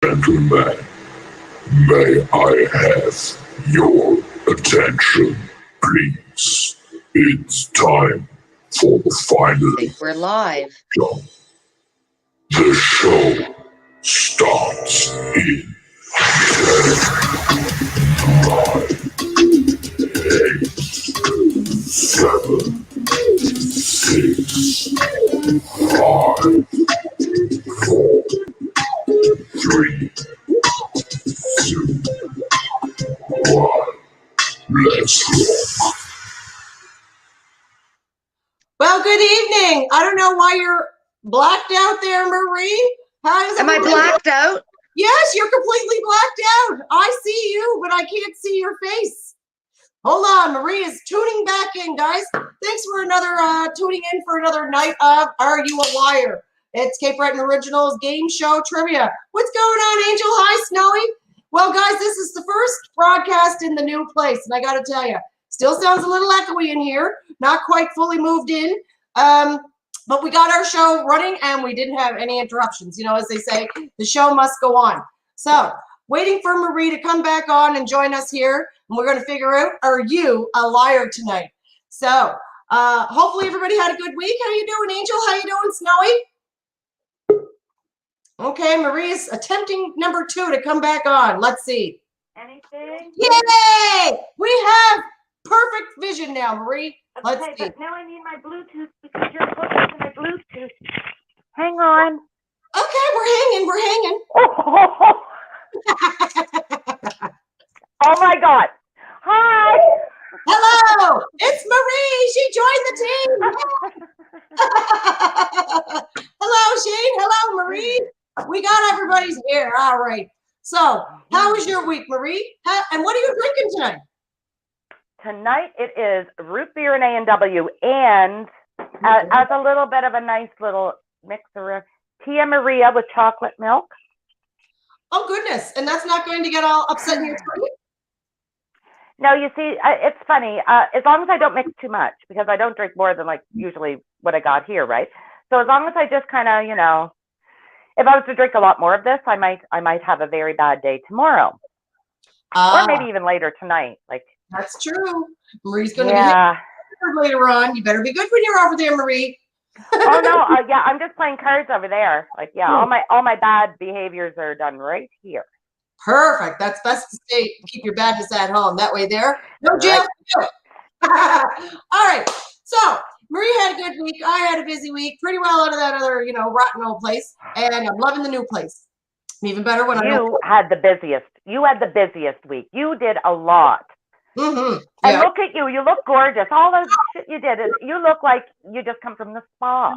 Gentlemen, may I have your attention, please? It's time for the final. I think we're live. Jump. The show starts in 10, 9, 8, 7, 6, 5, 4, 3, 2, 1. Let's rock. Well, good evening. I don't know why you're blacked out there, Marie. Am I blacked out? Yes, you're completely blacked out. I see you, but I can't see your face. Hold on, Marie is tuning back in, guys. Thanks for tuning in for another night of Are You a Liar? It's Cape Breton Originals Game Show Trivia. What's going on, Angel? Hi, Snowy. Well, guys, this is the first broadcast in the new place, and I got to tell you, still sounds a little echoey in here. Not quite fully moved in. But we got our show running and we didn't have any interruptions. You know, as they say, the show must go on. So, waiting for Marie to come back on and join us here. And we're going to figure out, are you a liar tonight? So, hopefully everybody had a good week. How you doing, Angel? How you doing, Snowy? Okay, Marie's attempting number 2 to come back on. Let's see. Anything? Yay! We have perfect vision now, Marie. Let's see. But now I need my Bluetooth because you're hooked to my Bluetooth. Hang on. Okay, we're hanging. Oh my God. Hi. Hello, it's Marie. She joined the team. Hello, Shane. Hello, Marie. We got everybody's here. All right. So, how was your week, Marie? And what are you drinking tonight? Tonight it is root beer and A&W, and as a little bit of a nice little mixer, Tia Maria with chocolate milk. Oh, goodness. And that's not going to get all upset in your tummy? No, you see, it's funny. As long as I don't mix too much, because I don't drink more than like usually what I got here, right? So as long as I just kind of, you know, if I was to drink a lot more of this, I might have a very bad day tomorrow, or maybe even later tonight. Like that's true. Marie's going to be here later on. You better be good when you're over there, Marie. Oh no, yeah, I'm just playing cards over there. Like, yeah, all my bad behaviors are done right here. Perfect. That's best to stay. Keep your badness at home. That way, there. No jail. Right. All right. So Marie had a good week. I had a busy week. Pretty well out of that other, rotten old place, and I'm loving the new place. Even better when you had the busiest. You had the busiest week. You did a lot. Mm-hmm. And look at you. You look gorgeous. All the shit you did, you look like you just come from the spa.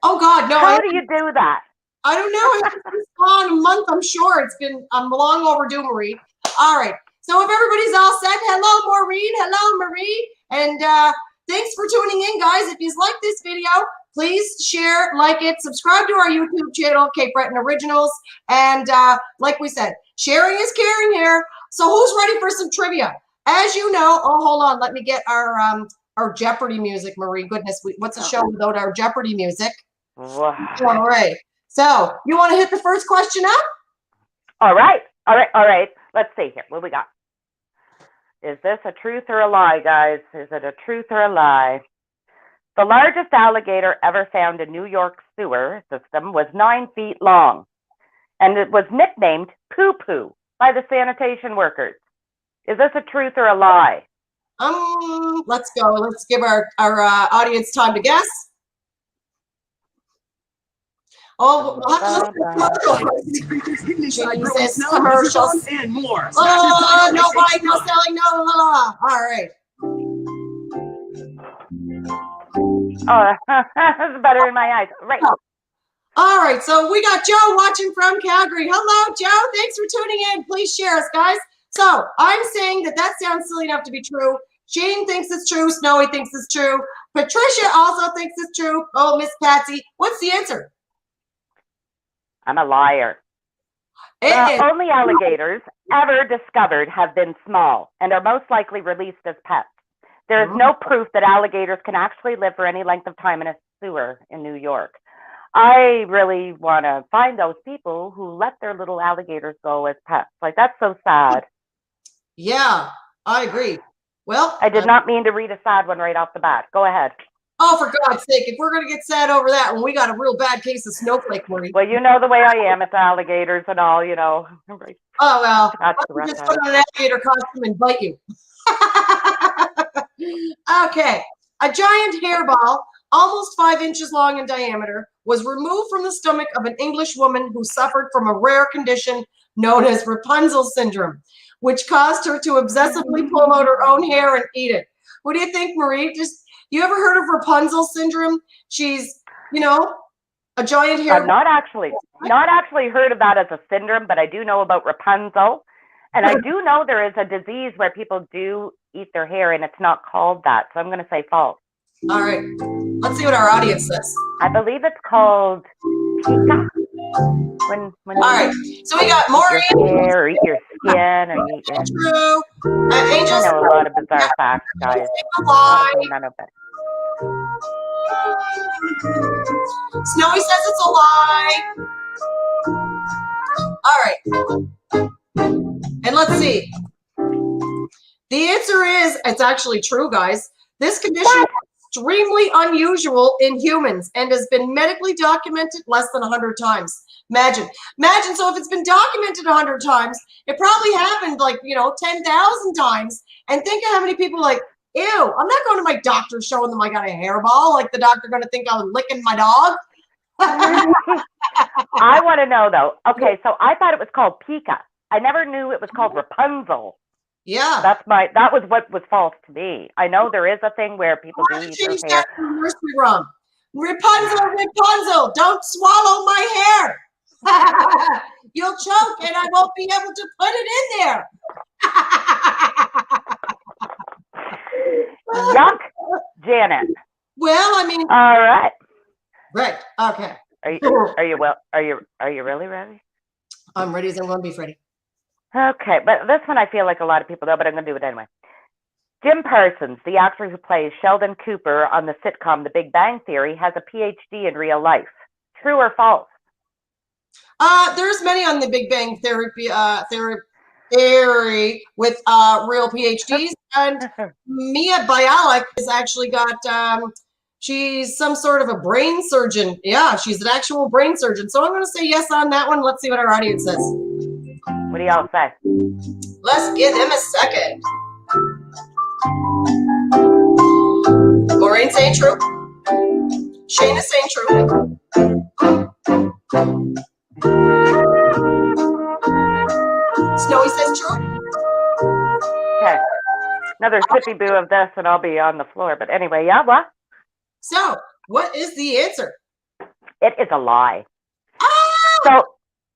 Oh, God, no. How do you do that? I don't know. I haven't been spa in a month, I'm sure. I'm long overdue, Marie. All right. So if everybody's all set, hello, Maureen. Hello, Marie. And thanks for tuning in, guys. If you like this video, please share, like it, subscribe to our YouTube channel, Cape Breton Originals. And like we said, sharing is caring here. So who's ready for some trivia? As you know, hold on, let me get our Jeopardy music, Marie. Goodness, what's a show without our Jeopardy music? Wow. All right. So you want to hit the first question up? All right. Let's see here. What we got? Is this a truth or a lie, guys? Is it a truth or a lie? The largest alligator ever found in New York sewer system was 9 feet long, and it was nicknamed Poo Poo by the sanitation workers. Is this a truth or a lie? Let's go. Let's give our audience time to guess. Oh, we'll have to listen to commercials and more. Oh, no buying, no selling, no la. All right. Oh, that's better in my eyes. Right. All right. So we got Joe watching from Calgary. Hello, Joe. Thanks for tuning in. Please share us, guys. So I'm saying that sounds silly enough to be true. Shane thinks it's true. Snowy thinks it's true. Patricia also thinks it's true. Oh, Miss Patsy. What's the answer? I'm a liar. Only alligators ever discovered have been small and are most likely released as pets. There is no proof that alligators can actually live for any length of time in a sewer in New York. I really want to find those people who let their little alligators go as pets. Like, that's so sad. Yeah, I agree. Well, I did not mean to read a sad one right off the bat. Go ahead. oh, for God's sake, if we're going to get sad over that one, we got a real bad case of snowflake, Marie. Well, you know the way I am. It's alligators and all, you know. Right. Oh, well, That's I the can rough just side. put on an alligator costume and bite you. Okay, a giant hairball, almost 5 inches long in diameter, was removed from the stomach of an English woman who suffered from a rare condition known as Rapunzel syndrome, which caused her to obsessively pull out her own hair and eat it. What do you think, Marie? You ever heard of Rapunzel syndrome? She's, you know, a giant hairball. I've not actually heard of that as a syndrome, but I do know about Rapunzel. And I do know there is a disease where people do eat their hair, and it's not called that. So I'm going to say false. All right. Let's see what our audience says. I believe it's called pica. When all right. So we got more eat your hair, or eat your skin, or eat your... True. Angels. I know a lot of bizarre facts, guys. None of it. Snowy says it's a lie. All right. And let's see. The answer is, it's actually true, guys. This condition is extremely unusual in humans and has been medically documented less than 100 times. Imagine. So if it's been documented 100 times, it probably happened 10,000 times. And think of how many people ew, I'm not going to my doctor showing them I got a hairball. Like the doctor going to think I was licking my dog. I want to know though. Okay, so I thought it was called pica. I never knew it was called Rapunzel. Yeah. That was what was false to me. I know there is a thing where people do eat their hair. Rapunzel, don't swallow my hair. You'll choke and I won't be able to put it in there. Yuck, Janet. Well, I mean. All right. Right. Okay. Are you really ready? I'm ready as I'm going to be, Freddie. Okay, but this one I feel like a lot of people know, but I'm going to do it anyway. Jim Parsons, the actor who plays Sheldon Cooper on the sitcom The Big Bang Theory, has a PhD in real life. True or false? There's many on The Big Bang Theory with real PhDs, and Mia Bialik has actually got. She's some sort of a brain surgeon. Yeah, she's an actual brain surgeon. So I'm going to say yes on that one. Let's see what our audience says. What do y'all say? Let's give him a second. Maureen saying true. Shayna saying true. Snowy says true. Okay. Another sippy boo of this and I'll be on the floor. But anyway, yeah, what? So, what is the answer? It is a lie. Oh! So,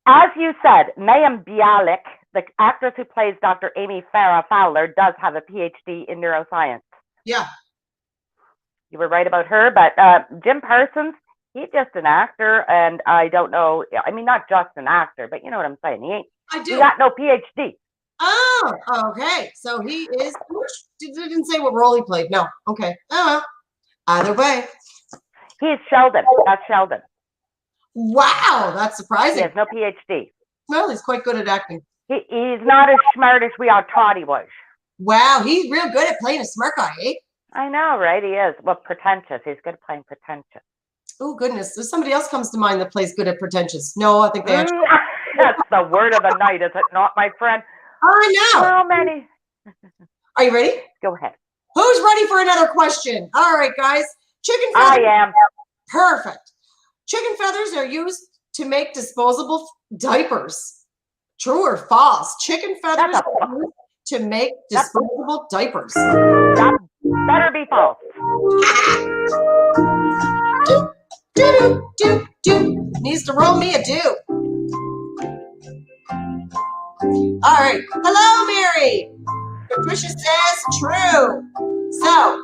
as you said, Mayim Bialik, the actress who plays Dr. Amy Farrah Fowler, does have a PhD in neuroscience. Yeah. You were right about her, but Jim Parsons, he's just an actor, and I don't know, I mean, not just an actor, but you know what I'm saying. He got no PhD. Oh, okay. So he is, didn't say what role he played. No, okay. Either way. He's Sheldon. That's Sheldon. Wow, that's surprising. He has no PhD. Well, he's quite good at acting. He's not as smart as we all thought he was. Wow, he's real good at playing a smart guy, eh? I know, right? He is. Well, pretentious. He's good at playing pretentious. Oh, goodness. There's somebody else comes to mind that plays good at pretentious. No, I think they actually... That's the word of the night, is it not, my friend? I know. How many? Are you ready? Go ahead. Who's ready for another question? All right, guys. Chicken feathers. I am. Perfect. Chicken feathers are used to make disposable diapers. True or false? Chicken feathers are used to make disposable diapers. That better be false. Do. Needs to roll me a do. All right. Hello, Mary. Patricia says true. So,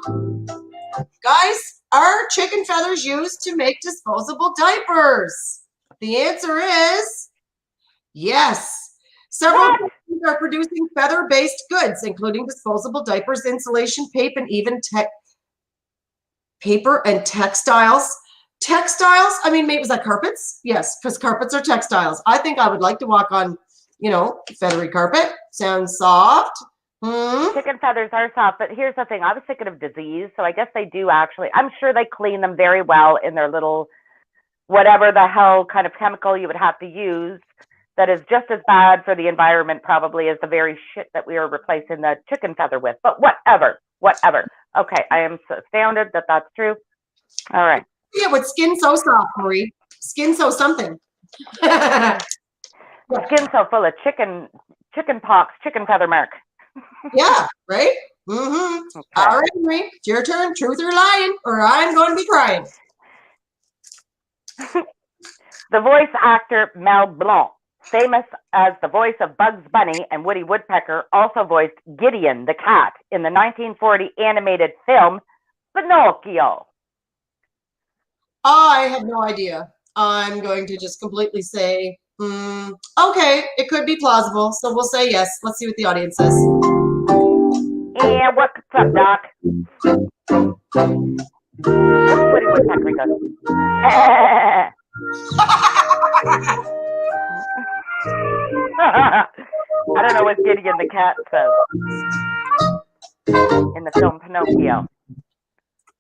guys, are chicken feathers used to make disposable diapers? The answer is yes. Several companies are producing feather-based goods, including disposable diapers, insulation, paper, and even paper and textiles. Textiles? I mean, maybe was that carpets? Yes, because carpets are textiles. I think I would like to walk on, feathery carpet. Sounds soft. Chicken feathers are soft, but here's the thing. I was thinking of disease, so I guess they do actually. I'm sure they clean them very well in their little, whatever the hell kind of chemical you would have to use that is just as bad for the environment probably as the very shit that we are replacing the chicken feather with. But whatever. Okay, I am so astounded that that's true. All right. Yeah, with skin so soft, Marie. Skin so something. Skin so full of chicken pox, chicken feather mark. Yeah, right? Mm-hmm. Okay. All right, Marie, it's your turn. Truth or lying, or I'm going to be crying. The voice actor Mel Blanc, famous as the voice of Bugs Bunny and Woody Woodpecker, also voiced Gideon the cat in the 1940 animated film Pinocchio. I have no idea. I'm going to just completely say, okay, it could be plausible. So we'll say yes. Let's see what the audience says. Yeah, what's up, Doc? Woody Woodpecker goes. I don't know what Gideon the cat says in the film Pinocchio.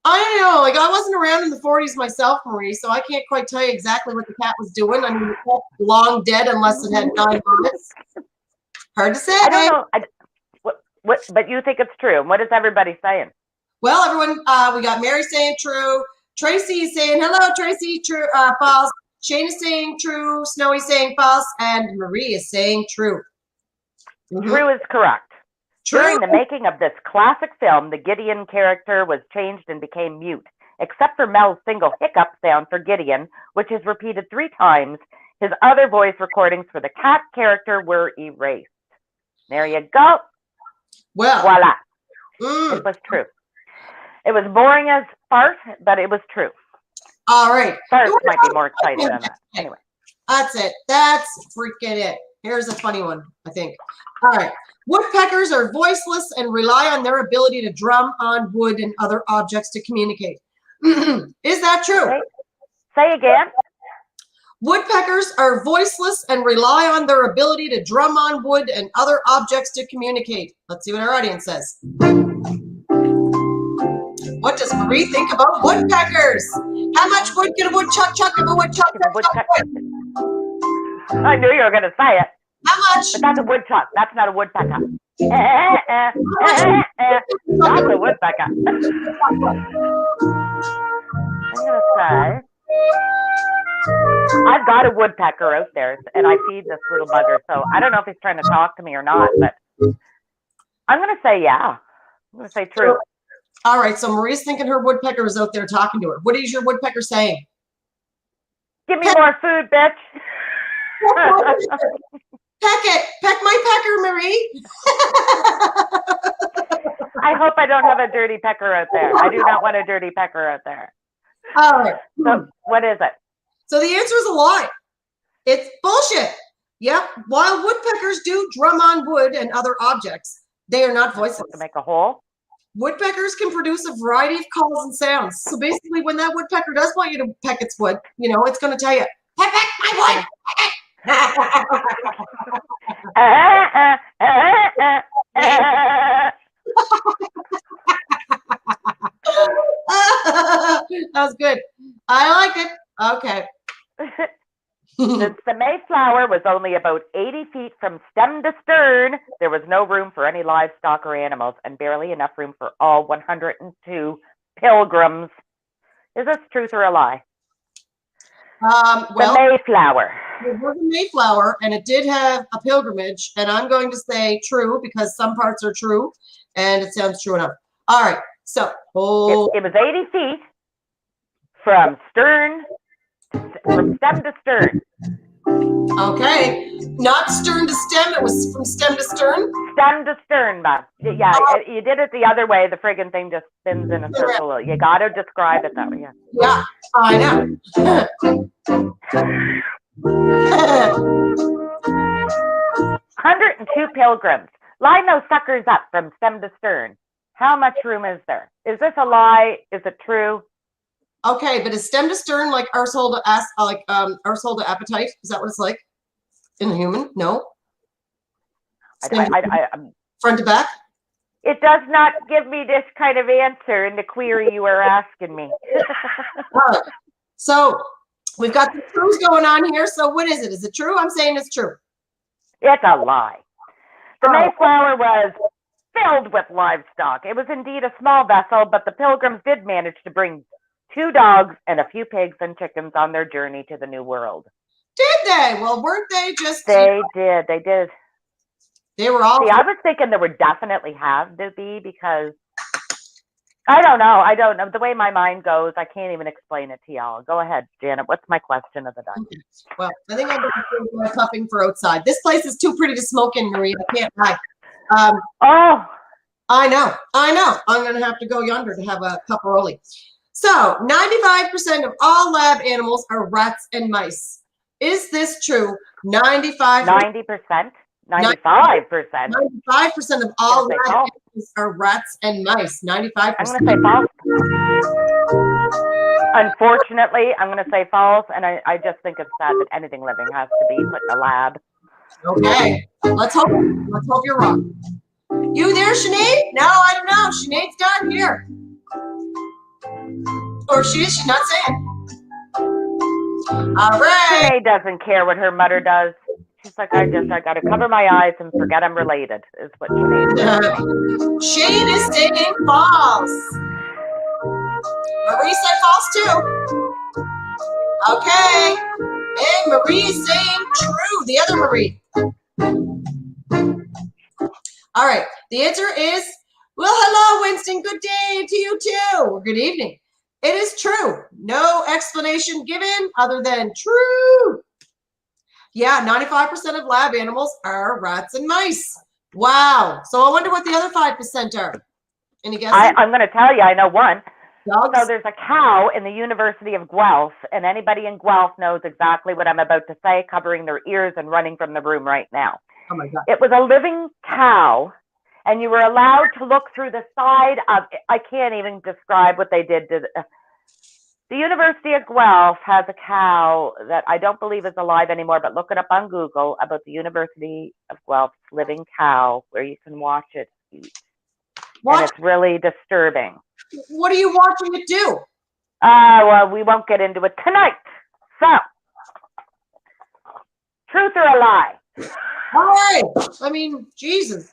I don't know. Like, I wasn't around in the 40s myself, Marie, so I can't quite tell you exactly what the cat was doing. I mean, the cat's long dead unless it had 9 lives. Hard to say. I don't know. What? But you think it's true. What is everybody saying? Well, everyone, we got Mary saying true. Tracy is saying hello, Tracy, true, false. Shane is saying true. Snowy saying false. And Marie is saying true. True is correct. True. During the making of this classic film, the Gideon character was changed and became mute, except for Mel's single hiccup sound for Gideon, which is repeated 3 times. His other voice recordings for the cat character were erased. There you go. Well, voila. It was true. It was boring as fart, but it was true. All right. Fart might be more exciting than that. Anyway. That's it. That's freaking it. Here's a funny one, I think. All right. Woodpeckers are voiceless and rely on their ability to drum on wood and other objects to communicate. Is that true? Say again. Woodpeckers are voiceless and rely on their ability to drum on wood and other objects to communicate. Let's see what our audience says. What does Marie think about woodpeckers? How much wood can a woodchuck chuck if a woodchuck chuck wood? I knew you were going to say it. How much? But that's a woodchuck. That's not a woodpecker. That's a woodpecker. I'm going to say, I've got a woodpecker out there, and I feed this little bugger, so I don't know if he's trying to talk to me or not, but I'm going to say yeah. I'm going to say true. All right, so Marie's thinking her woodpecker is out there talking to her. What is your woodpecker saying? Give me more food, bitch. Peck it. Peck my pecker, Marie. I hope I don't have a dirty pecker out there. I do not want a dirty pecker out there. All right. So what is it? So the answer is a lie. It's bullshit. Yep. While woodpeckers do drum on wood and other objects, they are not voiceless. To make a hole? Woodpeckers can produce a variety of calls and sounds. So basically, when that woodpecker does want you to peck its wood, it's going to tell you, peck my wood. That was good. I like it. Okay. Since the Mayflower was only about 80 feet from stem to stern, there was no room for any livestock or animals and barely enough room for all 102 pilgrims. Is this truth or a lie? Well, the Mayflower. It was a Mayflower, and it did have a pilgrimage, and I'm going to say true because some parts are true, and it sounds true enough. All right, so it was 80 feet from stem to stern. Okay, not stern to stem. It was from stem to stern. Stem to stern, Bob. Yeah, you did it the other way. The friggin' thing just spins in a circle. You got to describe it that way. Yeah. Yeah, I know. 102 pilgrims. Line those suckers up from stem to stern. How much room is there? Is this a lie? Is it true? Okay, but is stem to stern like arsehole to ass, arsehole to appetite? Is that what it's like in a human? No. Front to back? It does not give me this kind of answer in the query you were asking me. All right. So we've got the truths going on here. So what is it? Is it true? I'm saying it's true. It's a lie. The Mayflower was filled with livestock. It was indeed a small vessel, but the Pilgrims did manage to bring 2 dogs and a few pigs and chickens on their journey to the New World. Did they? Well, weren't they just... They did. They were all... See, I was thinking there would definitely have to be because... I don't know. The way my mind goes, I can't even explain it to y'all. Go ahead, Janet. What's my question of the day? Okay. Well, I think I'm going to do my puffing for outside. This place is too pretty to smoke in, Marie. I can't lie. I know. I'm going to have to go yonder to have a cupparoli. So, 95% of all lab animals are rats and mice. Is this true? 90%? 95%? 95% of all lab animals are rats and mice. 95%. I'm going to say false. Unfortunately, I'm going to say false, and I just think it's sad that anything living has to be put in a lab. Okay. Let's hope you're wrong. You there, Sinead? No, I don't know. Sinead's not here. Or she's not saying. All right. Sinead doesn't care what her mother does. She's like, I got to cover my eyes and forget I'm related, is what Sinead does. Shane is saying false. Marie said false too. Okay. And Marie is saying true. The other Marie. All right. The answer is, well, hello, Winston. Good day to you too. Or good evening. It is true. No explanation given other than true. Yeah, 95% of lab animals are rats and mice. Wow. So I wonder what the other 5% are. Any guesses? I'm going to tell you, I know one. Dogs? So there's a cow in the University of Guelph, and anybody in Guelph knows exactly what I'm about to say, covering their ears and running from the room right now. Oh my God. It was a living cow, and you were allowed to look through the side of, I can't even describe what they did to the University of Guelph has a cow that I don't believe is alive anymore, but look it up on Google about the University of Guelph's living cow, where you can watch it eat. What? And it's really disturbing. What are you watching it do? Well, we won't get into it tonight. So, truth or a lie? All right. I mean, Jesus.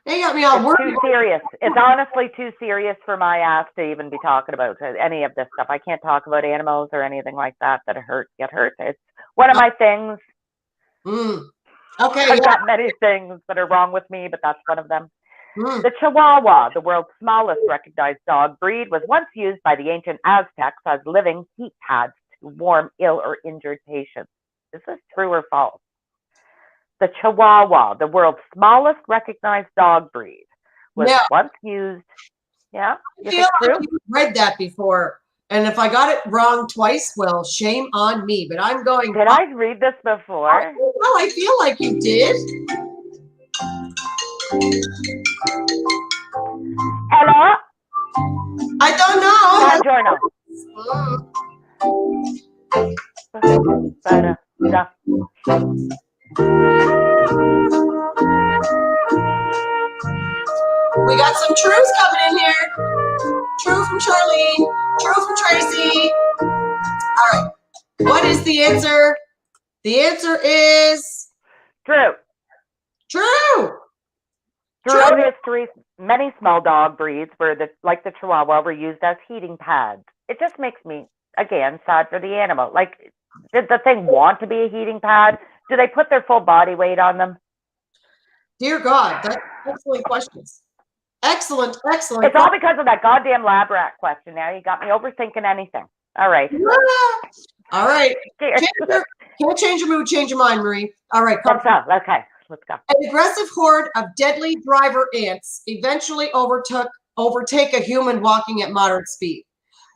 They got me all worried. It's too serious. It's honestly too serious for my ass to even be talking about any of this stuff. I can't talk about animals or anything like that get hurt. It's one of my things. Okay. I've got many things that are wrong with me, but that's one of them. The Chihuahua, the world's smallest recognized dog breed, was once used by the ancient Aztecs as living heat pads to warm ill or injured patients. Is this true or false? The Chihuahua, the world's smallest recognized dog breed, was once used. Yeah, I feel like you've read that before, and if I got it wrong twice, well, shame on me. But I'm going. Did I read this before? Well, I feel like you did. Hello? I don't know. We got some truths coming in here. True from Charlene. True from Tracy. All right. What is the answer? The answer is true. True. Throughout history, many small dog breeds, like the Chihuahua, were used as heating pads. It just makes me, again, sad for the animal. Like, did the thing want to be a heating pad? Do they put their full body weight on them? Dear God, that's excellent questions. Excellent. It's all because of that goddamn lab rat question. Now you got me overthinking anything. All right. All right. Can't change your mood, change your mind, Marie. All right. Okay. Let's go. An aggressive horde of deadly driver ants eventually overtake a human walking at moderate speed.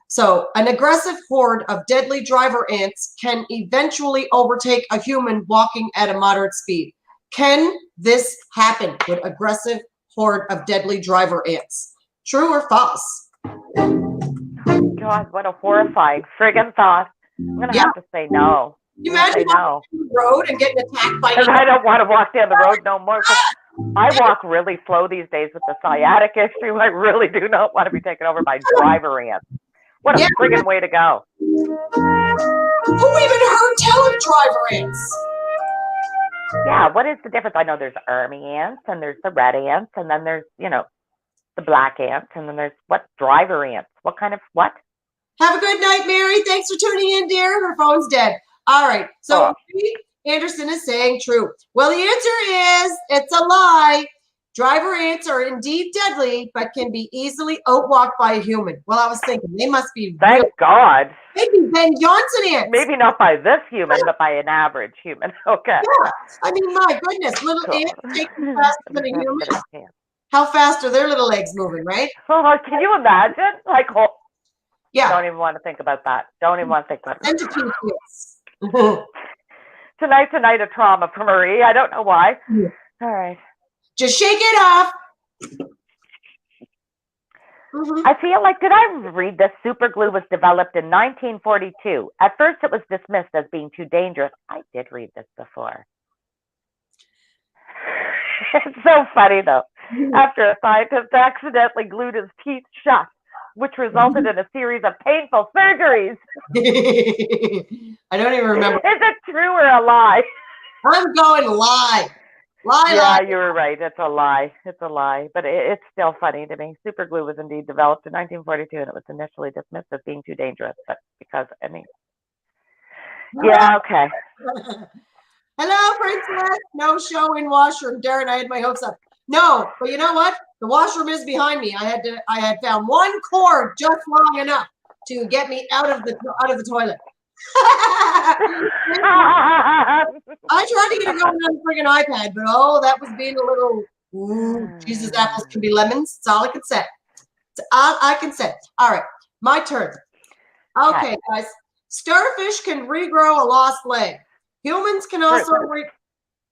So an aggressive horde of deadly driver ants can eventually overtake a human walking at a moderate speed. Can this happen with aggressive horde of deadly driver ants? True or false? God, what a horrifying friggin' thought. I'm gonna have to say no. You I'm gonna imagine say no. walking down the road and getting attacked by Because I don't want to walk down the road no more. Because I walk really slow these days with the sciatic issue. I really do not want to be taken over by driver ants. What a friggin' way to go. Who even heard tell of driver ants? Yeah, what is the difference? I know there's army ants and there's the red ants and then there's, the black ants and then there's what? Driver ants. What kind of what? Have a good night, Mary. Thanks for tuning in, dear. Her phone's dead. All right. So Anderson is saying true. Well, the answer is it's a lie. Driver ants are indeed deadly, but can be easily outwalked by a human. Well, I was thinking they must be Thank God. Maybe Ben Johnson ants. Maybe not by this human, but by an average human. Okay. Yeah. I mean, my goodness, little ants taking faster than a human. How fast are their little legs moving, right? Oh, can you imagine? Like, yeah. Don't even want to think about that. Don't even want to think about it. Centipede. Tonight, a trauma for Marie. I don't know why. Yeah. All right. Just shake it off. I feel like, did I read this? Super glue was developed in 1942. At first, it was dismissed as being too dangerous. I did read this before. It's so funny, though. After a scientist accidentally glued his teeth shut, which resulted in a series of painful surgeries. I don't even remember. Is it true or a lie? I'm going lie. Yeah, you were right. It's a lie. It's a lie. But it's still funny to me. Super glue was indeed developed in 1942, and it was initially dismissed as being too dangerous. But because, yeah, okay. Hello, Princess. No show in washroom. Darren, I had my hopes up. No, but you know what? The washroom is behind me. I had found one cord just long enough to get me out of the toilet. I tried to get it going on the friggin' iPad, but that was being a little Jesus, apples can be lemons. That's all I can say. It's all I can say. All right, my turn. Okay, guys. Starfish can regrow a lost leg. Humans can also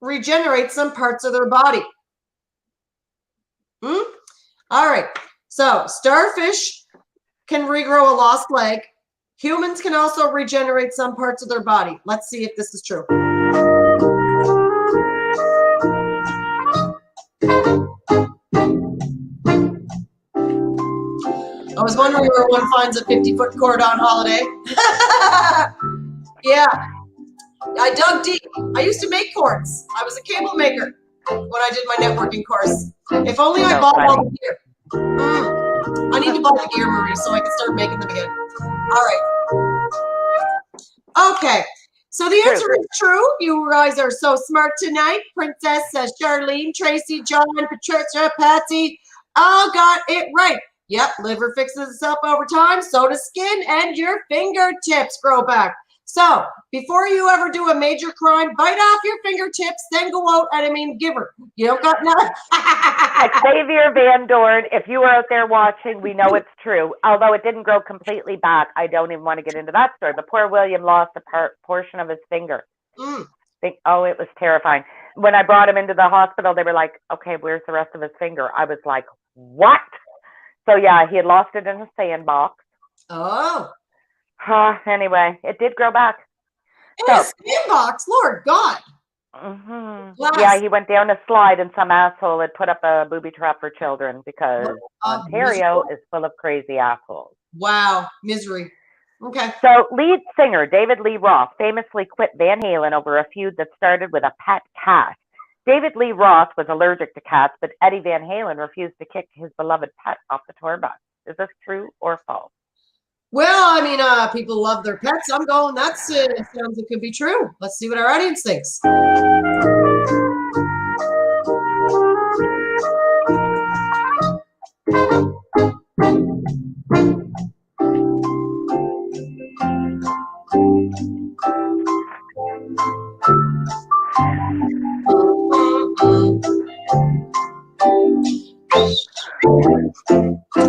regenerate some parts of their body. All right. So starfish can regrow a lost leg. Humans can also regenerate some parts of their body. Let's see if this is true. I was wondering where one finds a 50-foot cord on holiday. Yeah. I dug deep. I used to make cords. I was a cable maker when I did my networking course. If only I bought all the gear. I need to buy the gear, Marie, so I can start making them again. All right. Okay. So the answer is true. You guys are so smart tonight. Princess, Charlene, Tracy, John, Patricia, Patsy, all got it right. Yep, liver fixes itself over time. So does skin, and your fingertips grow back. So before you ever do a major crime, bite off your fingertips, then go out and give her. You don't got nothing. Xavier Van Dorn, if you are out there watching, we know it's true. Although it didn't grow completely back, I don't even want to get into that story. But poor William lost a portion of his finger. It was terrifying. When I brought him into the hospital, they were like, okay, where's the rest of his finger? I was like, what? So yeah, he had lost it in a sandbox. Oh. Anyway, it did grow back. In a sandbox? Lord God. Yeah, he went down a slide and some asshole had put up a booby trap for children because Ontario is full of crazy assholes. Wow. Misery. Okay. So lead singer David Lee Roth famously quit Van Halen over a feud that started with a pet cat. David Lee Roth was allergic to cats, but Eddie Van Halen refused to kick his beloved pet off the tour bus. Is this true or false? Well, people love their pets. I'm going, that sounds it could be true. Let's see what our audience thinks.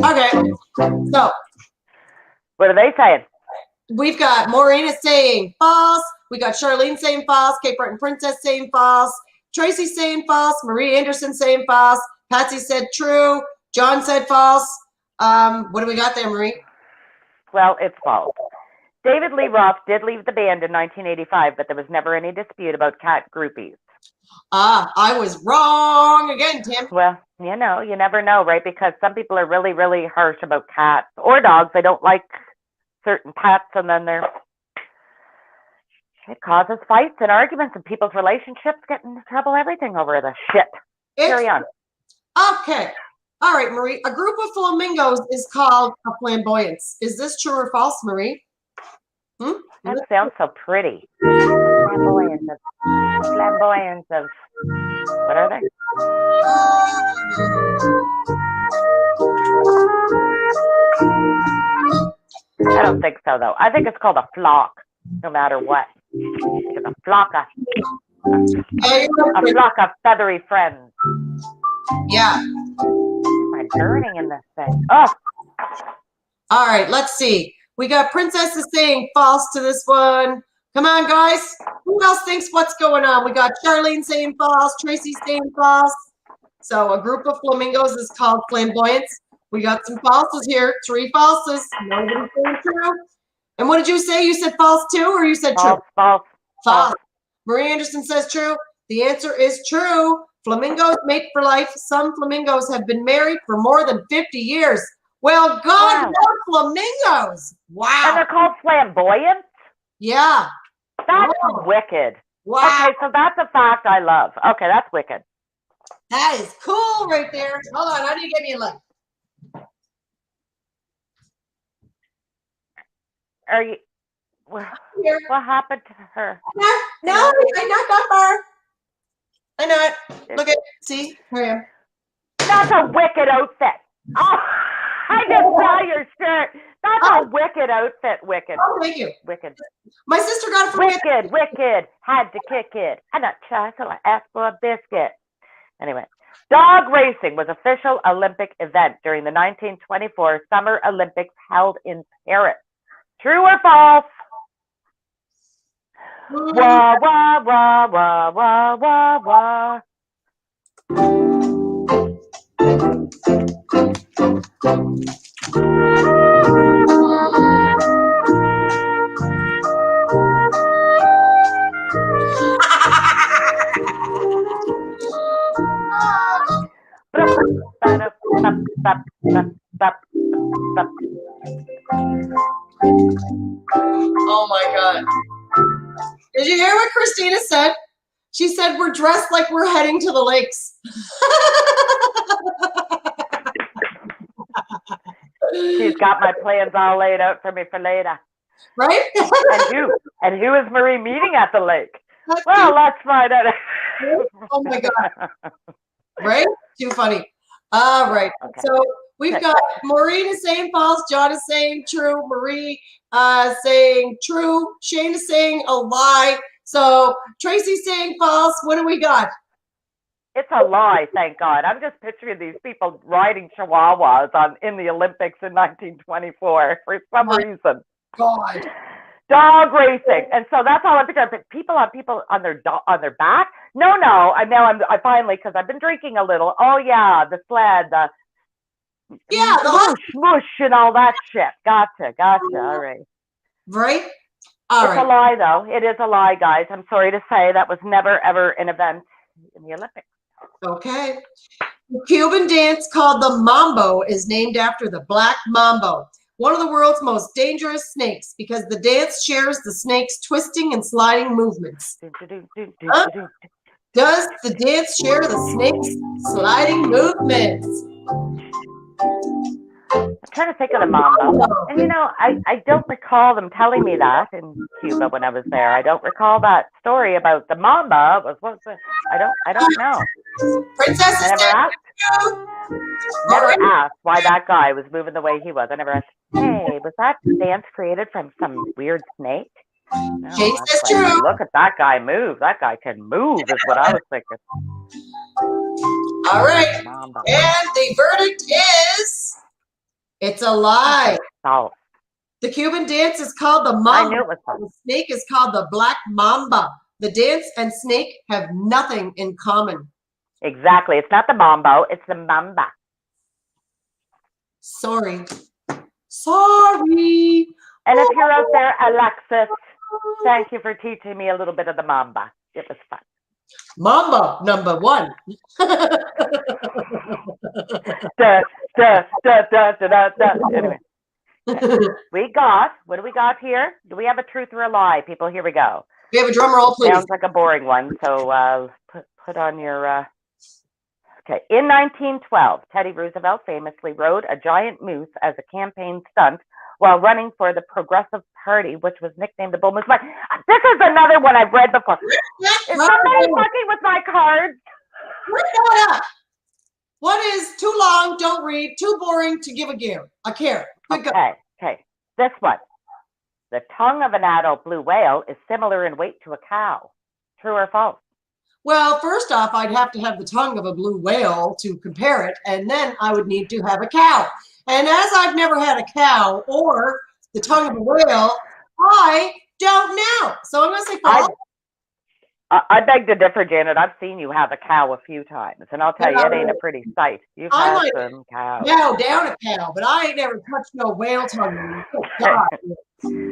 Okay, so what are they saying? We've got Maureen is saying false. We got Charlene saying false. Kate Breton Princess saying false. Tracy saying false. Marie Anderson saying false. Patsy said true. John said false. What do we got there, Marie? Well, it's false. David Lee Roth did leave the band in 1985, but there was never any dispute about cat groupies. I was wrong again, Tim. Well, you know, you never know, right? Because some people are really, really harsh about cats or dogs. They don't like certain pets, and then it causes fights and arguments, and people's relationships get into trouble, everything over the shit. Carry on. Okay. All right, Marie. A group of flamingos is called a flamboyance. Is this true or false, Marie? That sounds so pretty. Flamboyance of what are they? I don't think so, though. I think it's called a flock, no matter what. It's a flock of feathery friends. Yeah. Am I burning in this thing? Oh. All right, let's see. We got Princess is saying false to this one. Come on, guys. Who else thinks what's going on? We got Charlene saying false, Tracy saying false. So a group of flamingos is called flamboyance. We got some falses here. 3 falses. Nobody's saying true. And what did you say? You said false too, or you said true? False. False. Marie Anderson says true. The answer is true. Flamingos mate for life. Some flamingos have been married for more than 50 years. Well, God love flamingos. Wow. And they're called flamboyant? Yeah. That's wicked. Wow. Okay, so that's a fact I love. Okay, that's wicked. That is cool right there. Hold on, how do you give me a look? Are you? What happened to her? No, I not got far. I know it. Look at, see, here I am. That's a wicked outfit. Oh, I just saw your shirt. That's a wicked outfit, wicked. Oh, thank you. Wicked. My sister got it from me. Wicked. Had to kick it. I not try, so I asked for a biscuit. Anyway, dog racing was official Olympic event during the 1924 Summer Olympics held in Paris. True or false? Wah, wah, wah, wah, wah, wah, wah. Oh my God. Did you hear what Christina said? She said we're dressed like we're heading to the lakes. She's got my plans all laid out for me for later. Right? And who is Marie meeting at the lake? That's Well, cute. let's find out. Oh my God. Right? Too funny. All right. Okay. So we've got Maureen is saying false, John is saying true, Marie saying true, Shane is saying a lie. So Tracy's saying false. What do we got? It's a lie, thank God. I'm just picturing these people riding chihuahuas in the Olympics in 1924 for some reason. God. Dog racing, and so that's all I'm picturing. But people on their back. No. I finally, because I've been drinking a little. Oh yeah, the sled, the mush and all that shit. Gotcha. All right. Right. It's a lie, though. It is a lie, guys. I'm sorry to say that was never ever an event in the Olympics. Okay. The Cuban dance called the mambo is named after the black mambo, one of the world's most dangerous snakes, because the dance shares the snake's twisting and sliding movements. Does the dance share the snake's sliding movements? I'm trying to think of the mambo. And I don't recall them telling me that in Cuba when I was there. I don't recall that story about the mamba. I don't know. Princess I never asked why that guy was moving the way he was. I never asked, hey, was that dance created from some weird snake? No, that's true. Look at that guy move. That guy can move is what I was thinking. All right. Mamba. And the verdict is it's a lie. Oh. The Cuban dance is called the mamba. I knew it was false. The snake is called the black mamba. The dance and snake have nothing in common. Exactly. It's not the mambo, it's the mamba. Sorry. Sorry. And if you're out there, Alexis, thank you for teaching me a little bit of the Mamba. It was fun. Mamba number 1. Anyway, what do we got here? Do we have a truth or a lie? People, here we go. We have a drum roll, please. Sounds like a boring one, so put on your... Okay. In 1912, Teddy Roosevelt famously rode a giant moose as a campaign stunt while running for the Progressive Party, which was nicknamed the Bull Moose. This is another one I've read before. Is somebody fucking with my cards? What is too long, don't read, too boring to give a care. Okay. This one. The tongue of an adult blue whale is similar in weight to a cow. True or false? Well, first off, I'd have to have the tongue of a blue whale to compare it, and then I would need to have a cow. And as I've never had a cow or the tongue of a whale, I don't know. So I'm going to say false. I beg to differ, Janet. I've seen you have a cow a few times, and I'll tell you, it ain't a pretty sight. You've had some cows. Now down a cow, but I ain't never touched no whale tongue.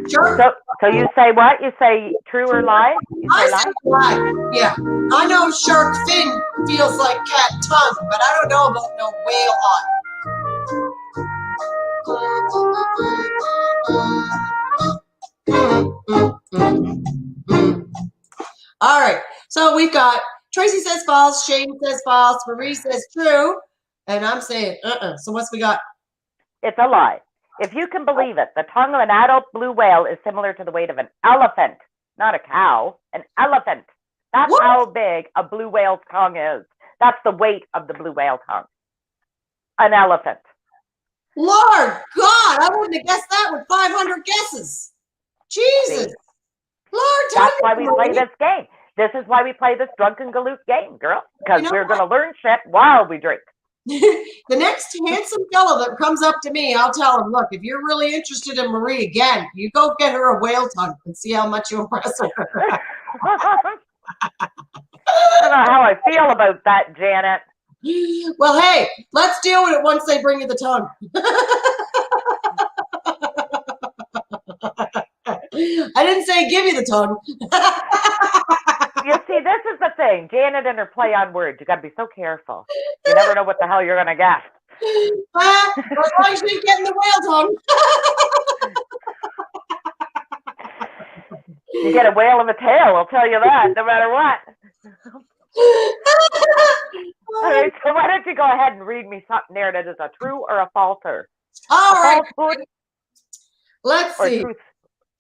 Sure. So you say what? You say true or lie? I say lie. Yeah. I know shark fin feels like cat tongue, but I don't know about no whale on. All right. So we've got Tracy says false, Shane says false, Marie says true, and I'm saying So what's we got? It's a lie. If you can believe it, the tongue of an adult blue whale is similar to the weight of an elephant, not a cow, an elephant. That's how big a blue whale's tongue is. That's the weight of the blue whale tongue. An elephant. Lord God, I wouldn't have guessed that with 500 guesses. Jesus. See? Lord, that's why we play this game. This is why we play this drunken galoot game, girl. Because we're going to learn shit while we drink. The next handsome fellow that comes up to me, I'll tell him, look, if you're really interested in Marie again, you go get her a whale tongue and see how much you impress her. I don't know how I feel about that, Janet. Well, hey, let's deal with it once they bring you the tongue. I didn't say give you the tongue. You see, this is the thing. Janet and her play on words. You got to be so careful. You never know what the hell you're going to get. As long as you're getting the whale tongue. You get a whale of a tail, I'll tell you that, no matter what. All right, so why don't you go ahead and read me something there that is a true or a falser? All right. Falsehood, let's see.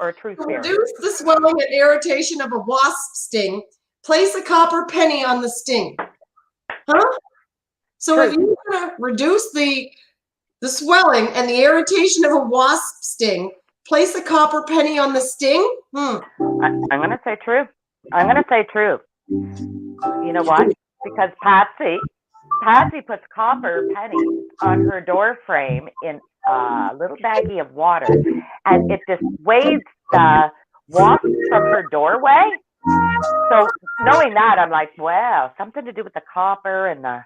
Or truth to theory. reduce the swelling and irritation of a wasp sting, place a copper penny on the sting. Huh? So True. if you want to reduce the swelling and the irritation of a wasp sting, place a copper penny on the sting? I'm going to say true. I'm going to say true. You know why? Because Patsy puts copper pennies on her door frame in a little baggie of water, and it dissuades the wasps from her doorway. So knowing that, I'm like, wow, something to do with the copper and the...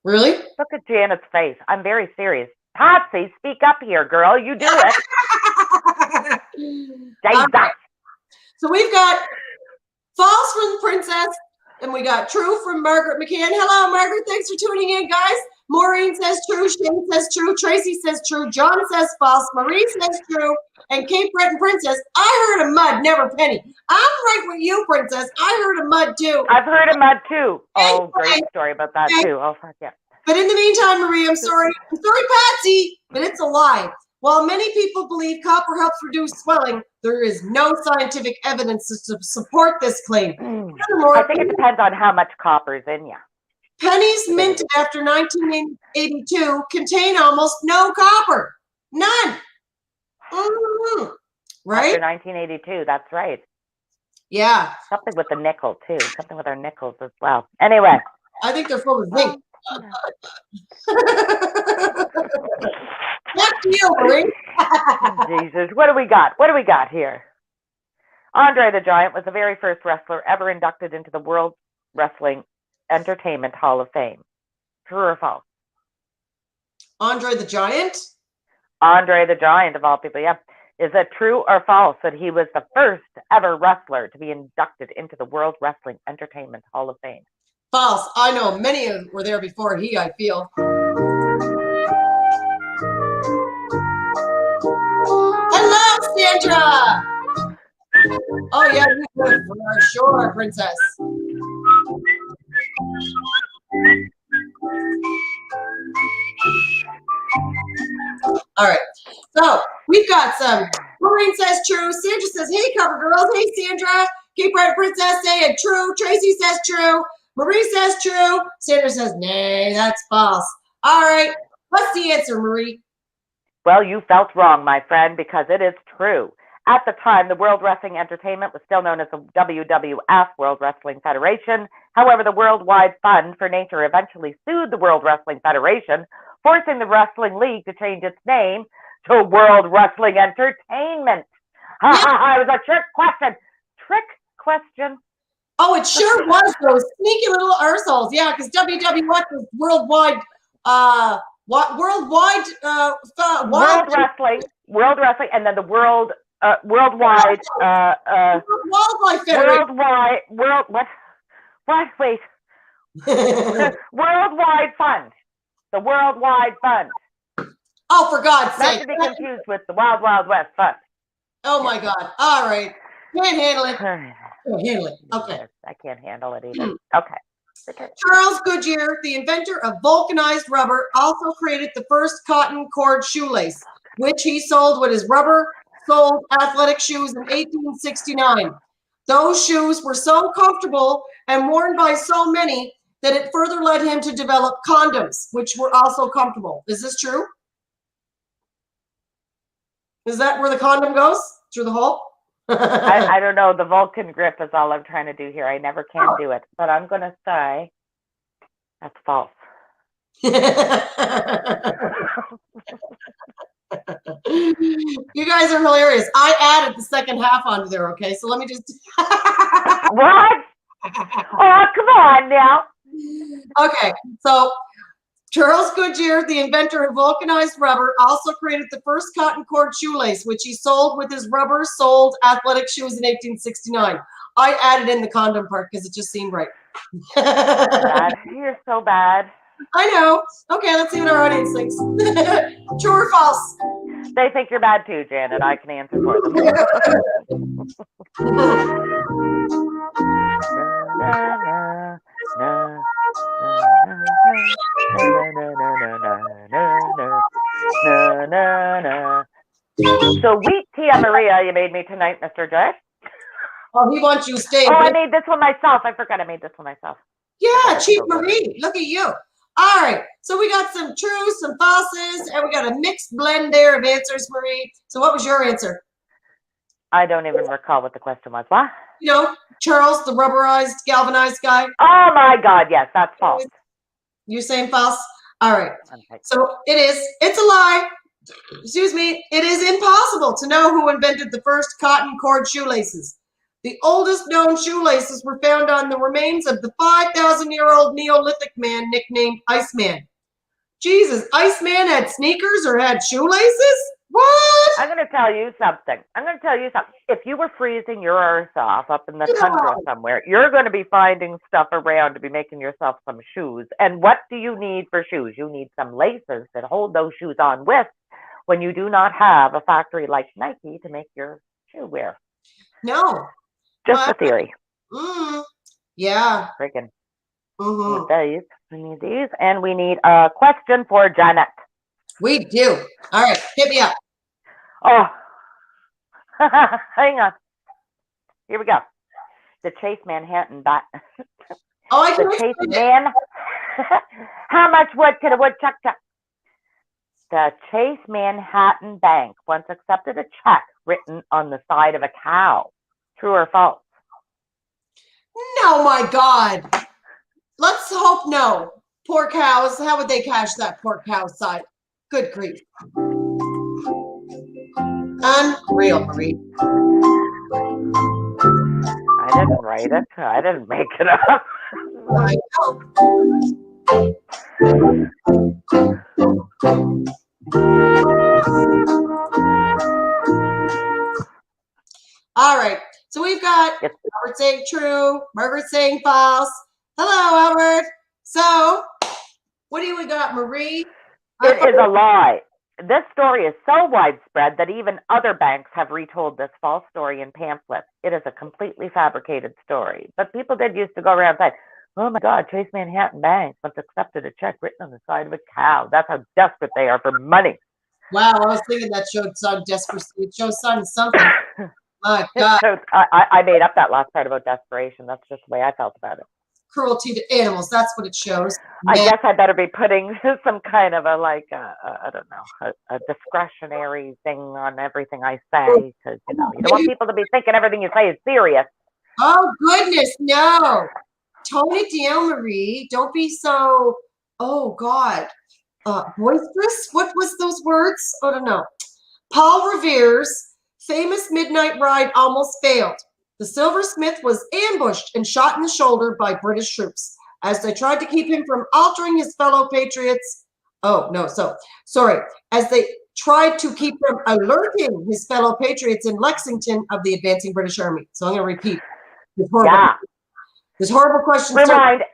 Really? Look at Janet's face. I'm very serious. Patsy, speak up here, girl. You do it. Right. So we've got false from the princess, and we got true from Margaret McCann. Hello, Margaret. Thanks for tuning in, guys. Maureen says true. Shane says true. Tracy says true. John says false. Marie says true. And Cape Breton Princess, I heard of mud, never penny. I'm right with you, Princess. I heard of mud, too. I've heard of mud, too. Oh, great story about that, too. Oh, fuck yeah. But in the meantime, Marie, I'm sorry. I'm sorry, Patsy, but it's a lie. While many people believe copper helps reduce swelling, there is no scientific evidence to support this claim. I think it depends on how much copper is in you. Pennies minted after 1982 contain almost no copper. None. Right? After 1982, that's right. Yeah. Something with the nickel, too. Something with our nickels as well. Anyway. I think they're full of zinc. Back to you, Marie. Jesus, what do we got? What do we got here? Andre the Giant was the very first wrestler ever inducted into the World Wrestling Entertainment Hall of Fame. True or false? Andre the Giant? Andre the Giant, of all people, yeah. Is it true or false that he was the first ever wrestler to be inducted into the World Wrestling Entertainment Hall of Fame? False. I know many were there before he, I feel. Hello, Sandra! Oh, yeah, you could for sure, Princess. All right, so we've got some. Maureen says true. Sandra says, hey, cover girls. Hey, Sandra. Keep right, Princess saying true. Tracy says true. Marie says true. Sandra says, nay, that's false. All right, what's the answer, Marie? Well, you felt wrong, my friend, because it is true. At the time, the World Wrestling Entertainment was still known as the WWF, World Wrestling Federation. However, the Worldwide Fund for Nature eventually sued the World Wrestling Federation, forcing the Wrestling League to change its name to World Wrestling Entertainment. Ha ha ha, it was a trick question. Trick question. Oh, it sure was those sneaky little arseholes. Yeah, because WWF was worldwide, world wrestling, and then the worldwide, Wildlife Federation. Wait. Worldwide Fund. The Worldwide Fund. Oh, for God's sake. Not to be confused with the Wild Wild West Fund. Oh, my God. All right. Can't handle it. Can't handle it. Okay. I can't handle it either. Okay. Charles Goodyear, the inventor of vulcanized rubber, also created the first cotton cord shoelace, which he sold with his rubber-soled athletic shoes in 1869. Those shoes were so comfortable and worn by so many that it further led him to develop condoms, which were also comfortable. Is this true? Is that where the condom goes? Through the hole? I don't know. The Vulcan grip is all I'm trying to do here. I never can do it. But I'm going to say that's false. You guys are hilarious. I added the second half onto there, okay? So let me just... What? Oh, come on now. Okay, so Charles Goodyear, the inventor of vulcanized rubber, also created the first cotton cord shoelace, which he sold with his rubber-soled athletic shoes in 1869. I added in the condom part because it just seemed right. God, you're so bad. I know. Okay, let's see what our audience thinks. True or false? They think you're bad too, Janet. I can answer for them. So wheat Tia Maria, you made me tonight, Mr. J. Oh, he wants you to stay. Oh, I made this one myself. I forgot I made this one myself. Yeah, Cheap Marie. Look at you. All right. So we got some trues, some falses, and we got a mixed blend there of answers, Marie. So what was your answer? I don't even recall what the question was. What? You know, Charles, the rubberized, galvanized guy. Oh, my God. Yes, that's false. You're saying false? All right. So it is. It's a lie. Excuse me. It is impossible to know who invented the first cotton cord shoelaces. The oldest known shoelaces were found on the remains of the 5,000-year-old Neolithic man nicknamed Iceman. Jesus, Iceman had sneakers or had shoelaces? What? I'm going to tell you something. If you were freezing your arse off up in the tundra somewhere, you're going to be finding stuff around to be making yourself some shoes. And what do you need for shoes? You need some laces that hold those shoes on with when you do not have a factory like Nike to make your shoe wear. No. Just a theory. Yeah. Freaking. We need these. And we need a question for Janet. We do. All right. Hit me up. Oh. Hang on. Here we go. The Chase Manhattan Bank. Oh, I can The Chase Man. How much wood can a woodchuck chuck? The Chase Manhattan Bank once accepted a check written on the side of a cow. True or false? No, my God. Let's hope no. Poor cows. How would they cash that poor cow side? Good grief. Unreal, Marie. I didn't write it. I didn't make it up. I know. All right. So we've got Yes. Albert saying true, Margaret saying false. Hello, Albert. So what do we got, Marie? It is a lie. This story is so widespread that even other banks have retold this false story in pamphlets. It is a completely fabricated story. But people did used to go around saying, oh my God, Chase Manhattan Bank once accepted a check written on the side of a cow. That's how desperate they are for money. Wow, I was thinking that showed son desperation. It shows son something. My God. So I made up that last part about desperation. That's just the way I felt about it. Cruelty to animals. That's what it shows. I guess I better be putting some kind of a I don't know, a discretionary thing on everything I say, because you don't want people to be thinking everything you say is serious. Oh goodness, no. Tone it down, Marie. Don't be so, oh God, boisterous. What was those words? I don't know. Paul Revere's famous midnight ride almost failed. The silversmith was ambushed and shot in the shoulder by British troops as they tried to keep him from altering his fellow patriots. Oh, no, sorry. As they tried to keep from alerting his fellow patriots in Lexington of the advancing British army. So I'm going to repeat. This horrible question. Rewind.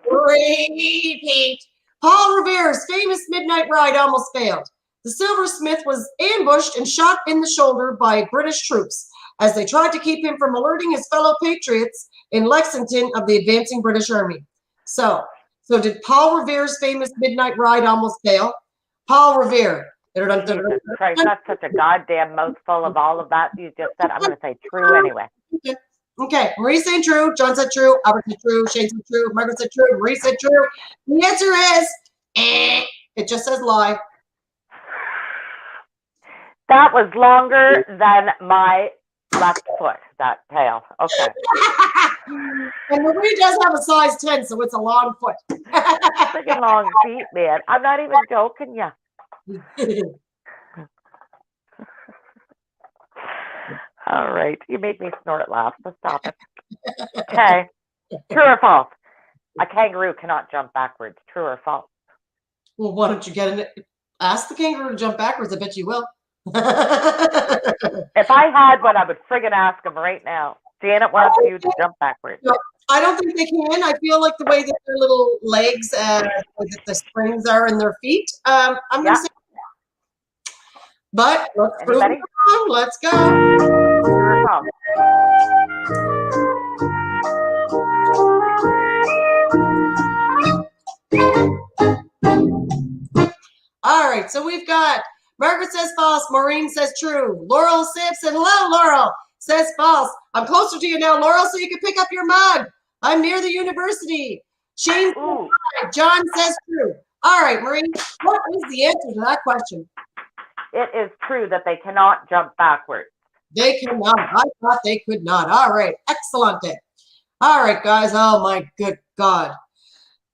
Repeat. Paul Revere's famous midnight ride almost failed. The silversmith was ambushed and shot in the shoulder by British troops as they tried to keep him from alerting his fellow patriots in Lexington of the advancing British army. So did Paul Revere's famous midnight ride almost fail? Paul Revere. Jesus Christ, that's such a goddamn mouthful of all of that you just said. I'm going to say true anyway. Okay, Marie said true, John said true, Albert said true, Shane said true, Margaret said true, Marie said true. The answer is, it just says lie. That was longer than my left foot, that tail. Okay. And Marie does have a size 10, so it's a long foot. Freaking long feet, man. I'm not even joking you. All right. You made me snort laugh, so stop it. Okay. True or false? A kangaroo cannot jump backwards. True or false? Well, why don't you get in it? Ask the kangaroo to jump backwards. I bet you will. If I had one, I would friggin' ask him right now. Janet wants you to jump backwards. No, I don't think they can. I feel like the way that their little legs, the springs are in their feet. I'm going to say, but let's prove it wrong. Let's go. True or false? All right, so we've got Margaret says false, Maureen says true, Laurel sips, and hello, Laurel says false. I'm closer to you now, Laurel, so you can pick up your mug. I'm near the university. Shane says John says true. All right, Maureen, what is the answer to that question? It is true that they cannot jump backwards. They cannot. I thought they could not. All right, excellent. All right, guys. Oh, my good God.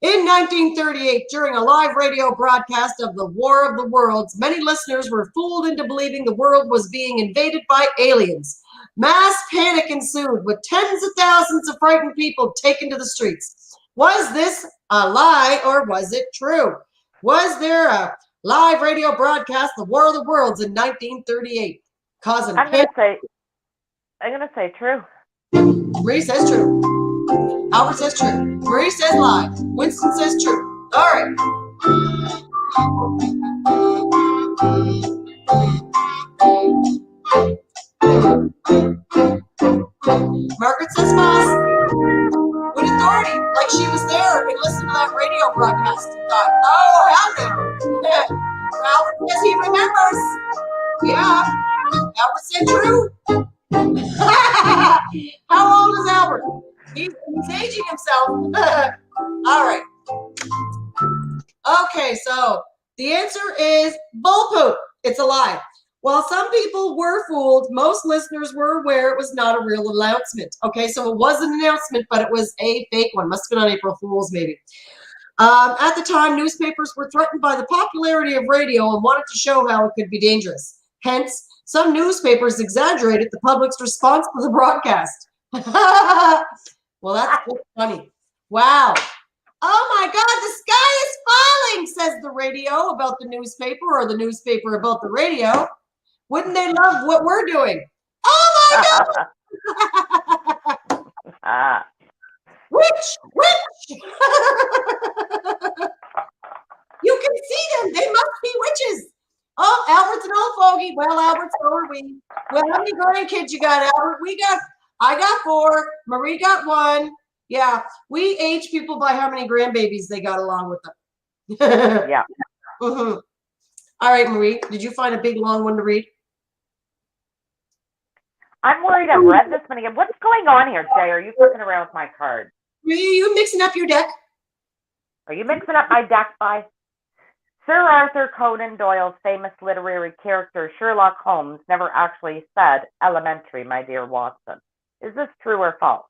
In 1938, during a live radio broadcast of the War of the Worlds, many listeners were fooled into believing the world was being invaded by aliens. Mass panic ensued, with tens of thousands of frightened people taken to the streets. Was this a lie or was it true? Was there a live radio broadcast, the War of the Worlds, in 1938, causing panic? I'm gonna say true. Marie says true. Albert says true. Marie says lie. Winston says true. All right. Margaret says false. With authority, like she was there and listened to that radio broadcast and thought, oh, hell no. Albert says he remembers. Yeah. Albert said true. How old is Albert? He's aging himself. All right. Okay, so the answer is bull poop. It's a lie. While some people were fooled, most listeners were aware it was not a real announcement. Okay, so it was an announcement, but it was a fake one. Must have been on April Fool's, maybe. At the time, newspapers were threatened by the popularity of radio and wanted to show how it could be dangerous. Hence, some newspapers exaggerated the public's response to the broadcast. Well, that's funny. Wow. Oh my God, the sky is falling, says the radio about the newspaper, or the newspaper about the radio. Wouldn't they love what we're doing? Oh my God! Witch! You can see them. They must be witches. Oh, Albert's an old fogey. Well, Albert, so are we. Well, how many grandkids you got, Albert? I got 4. Marie got 1. Yeah, we age people by how many grandbabies they got along with them. Yeah. Mm-hmm. All right, Marie, did you find a big, long one to read? I'm worried I've read this one again. What's going on here, Jay? Are you fucking around with my cards? Are you mixing up your deck? Are you mixing up my deck by Sir Arthur Conan Doyle's famous literary character Sherlock Holmes never actually said elementary, my dear Watson. Is this true or false?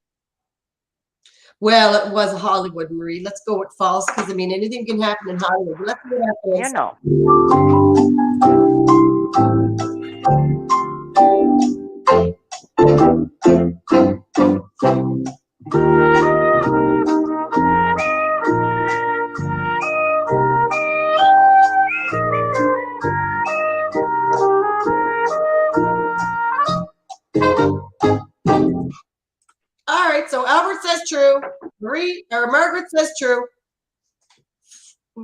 Well, it was Hollywood, Marie. Let's go with false, because I mean anything can happen in Hollywood. Let's see what happens. You know. All right, so Albert says true. Margaret says true.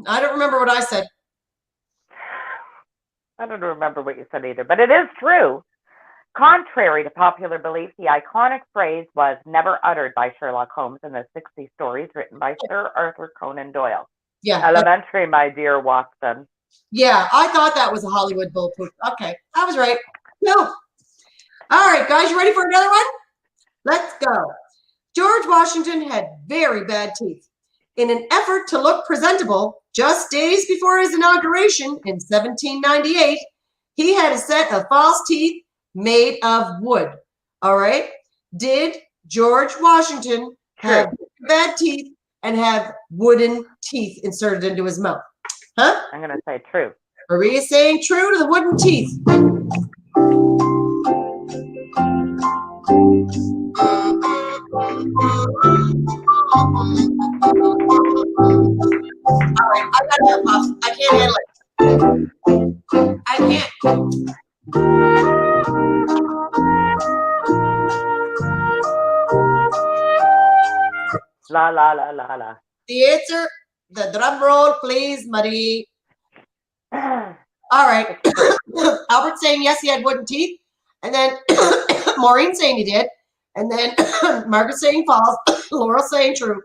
I don't remember what I said. I don't remember what you said either, but it is true. Contrary to popular belief, the iconic phrase was never uttered by Sherlock Holmes in the 60 stories written by Sir Arthur Conan Doyle. Yeah. Elementary, my dear Watson. Yeah, I thought that was a Hollywood bullpoop. Okay, I was right. No. All right, guys, you ready for another one? Let's go. George Washington had very bad teeth. In an effort to look presentable, just days before his inauguration in 1798, he had a set of false teeth made of wood. All right? Did George Washington have bad teeth and have wooden teeth inserted into his mouth? Huh? I'm going to say true. Maria saying true to the wooden teeth. All right, I got that, Pops. I can't handle it. I can't. La, la, la, la, la. The answer, the drum roll, please, Marie. All right. Albert saying yes, he had wooden teeth. And then Maureen saying he did. And then Margaret saying false. Laurel saying true.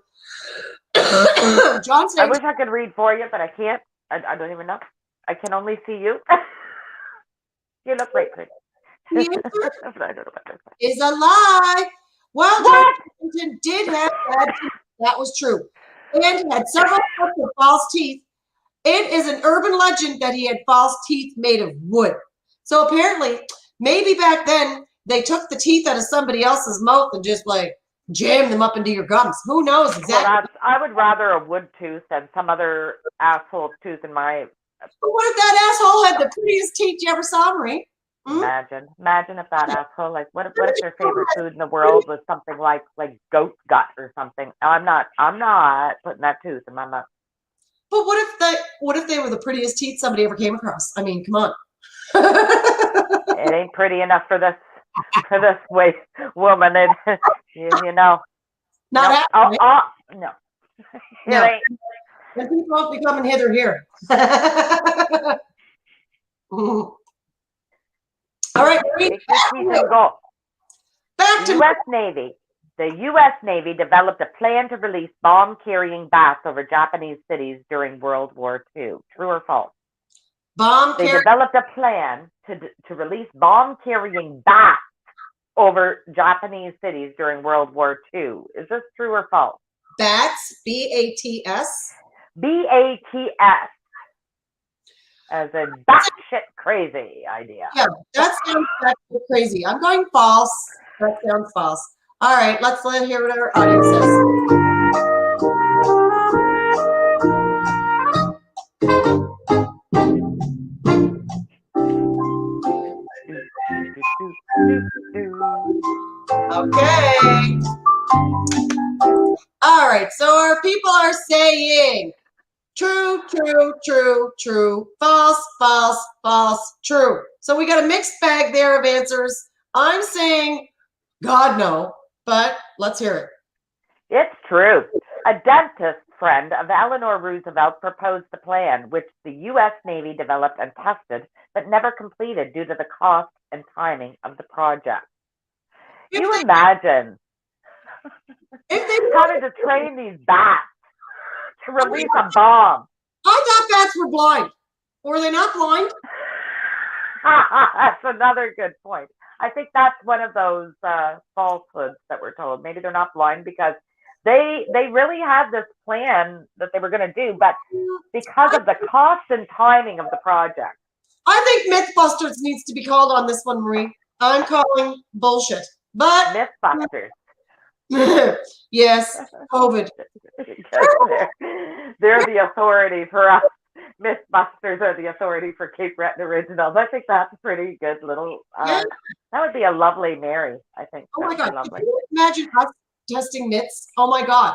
John saying I wish I could read for you, but I can't. I don't even know. I can only see you. You look great, pretty. the answer is a lie. Well, George Washington did have bad teeth. That was true. And had several sets of false teeth. It is an urban legend that he had false teeth made of wood. So apparently, maybe back then, they took the teeth out of somebody else's mouth and just like jammed them up into your gums. Who knows exactly? Well, I would rather a wood tooth than some other asshole's tooth in my... But what if that asshole had the prettiest teeth you ever saw, Marie? Imagine if that asshole, like, what if their favorite food in the world was something like goat gut or something? I'm not putting that tooth in my mouth. But what if they were the prettiest teeth somebody ever came across? I mean, come on. It ain't pretty enough for this way woman. You know. Not no. No. No. It ain't. And people won't be coming hither here. All right, back to U.S. Navy. The U.S. Navy developed a plan to release bomb-carrying bats over Japanese cities during World War II. True or false? They developed a plan to release bomb-carrying bats over Japanese cities during World War II. Is this true or false? Bats, B-A-T-S? B-A-T-S. As a batshit crazy idea. Yeah, that sounds crazy. I'm going false. That sounds false. All right, let's hear what our audience says. Okay. All right, so our people are saying true, true, true, true, false, false, false, true. So we got a mixed bag there of answers. I'm saying God no, but let's hear it. It's true. A dentist friend of Eleanor Roosevelt proposed the plan, which the U.S. Navy developed and tested, but never completed due to the cost and timing of the project. If You they, imagine if they, having to train these bats to oh my release God, a bomb. I thought bats were blind. Were they not blind? That's another good point. I think that's one of those falsehoods that we're told. Maybe they're not blind because they really had this plan that they were going to do, but because of the cost and timing of the project. I think Mythbusters needs to be called on this one, Marie. I'm calling bullshit. But Mythbusters. yes, COVID. They're the authority for us. Mythbusters are the authority for Cape Breton originals. I think that's a pretty good little. Yeah. That would be a lovely Mary. I think. Oh my God! Lovely. Can you imagine us testing myths? Oh my God!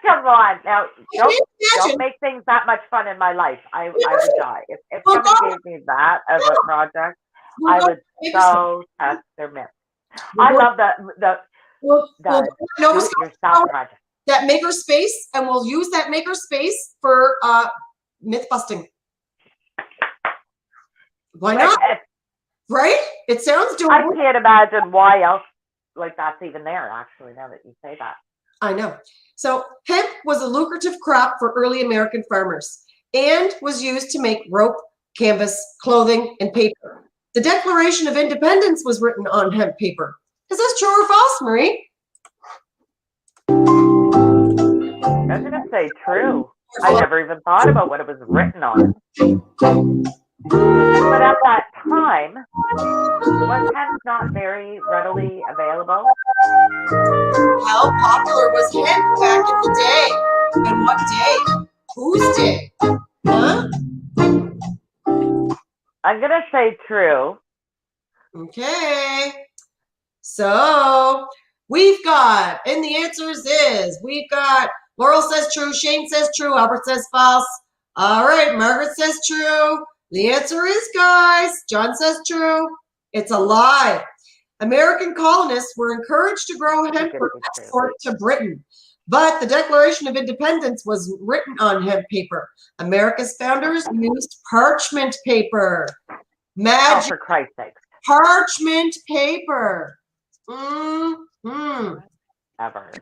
Come on now, don't Imagine. make things that much fun in my life. I would die if Well, somebody God, gave me that as a project. we're I going would to Makerspace. so test their myths. We're I going- love the we'll go to Nova do it Scotia, yourself project. that makerspace, and we'll use that makerspace for myth busting. Why not? Right? It sounds I doable. can't imagine why else like that's even there. Actually, now that you say that, I know. So hemp was a lucrative crop for early American farmers and was used to make rope, canvas, clothing, and paper. The Declaration of Independence was written on hemp paper. Is this true or false, Marie? I'm gonna say true. I never even thought about what it was written on. But at that time, was hemp not very readily available? How popular was hemp back in the day? And what day? Whose day? Huh? I'm gonna say true. Okay. So we've got, and the answers is, we've got Laurel says true, Shane says true, Albert says false. All right, Margaret says true. The answer is, guys, John says true. It's a lie. American colonists were encouraged to grow hemp for export to Britain, but the Declaration of Independence was written on hemp paper. America's founders used parchment paper. Oh, for Christ's sake. Parchment paper. Mm-hmm. Ever.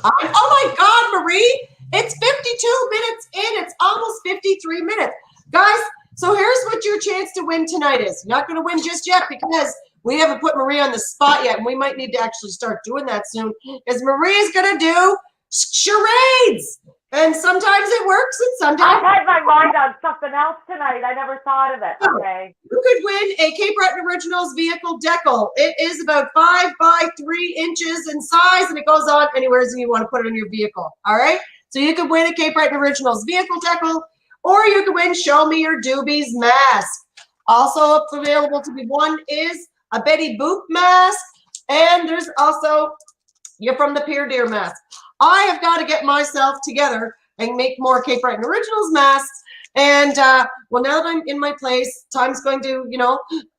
Oh my God, Marie, it's 52 minutes in. It's almost 53 minutes. Guys, so here's what your chance to win tonight is. You're not going to win just yet because we haven't put Marie on the spot yet, and we might need to actually start doing that soon, because Marie is going to do charades. And sometimes it works, and sometimes... I had my mind on something else tonight. I never thought of it. Okay. You could win a Cape Breton Originals vehicle decal. It is about 5 by 3 inches in size, and it goes on anywhere you want to put it in your vehicle. All right? So you could win a Cape Breton Originals vehicle decal, or you could win Show Me Your Doobies mask. Also available to be won is a Betty Boop mask, and there's also You're From the Pier Deer mask. I have got to get myself together and make more Cape Breton Originals masks. And well, now that I'm in my place, time's going to,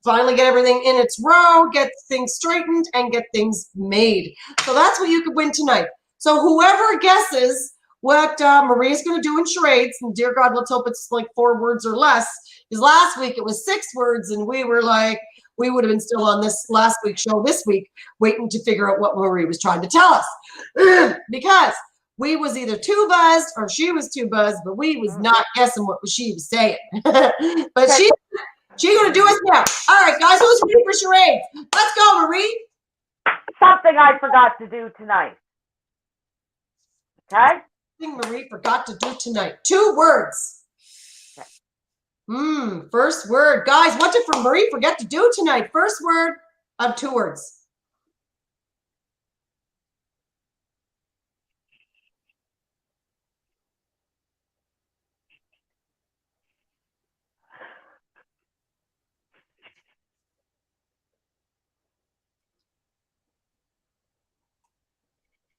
finally get everything in its row, get things straightened, and get things made. So that's what you could win tonight. So whoever guesses what Maria's going to do in charades, and dear God, let's hope it's like 4 words or less, because last week it was 6 words, and we were like, we would have been still on this last week's show this week, waiting to figure out what Marie was trying to tell us. Because we was either too buzzed or she was too buzzed, but we was not guessing what she was saying. But she's going to do us now. All right, guys, who's ready for charades? Let's go, Marie. Something I forgot to do tonight. Okay? Something Marie forgot to do tonight. 2 words. First word. Guys, what did Marie forget to do tonight? First word of 2 words.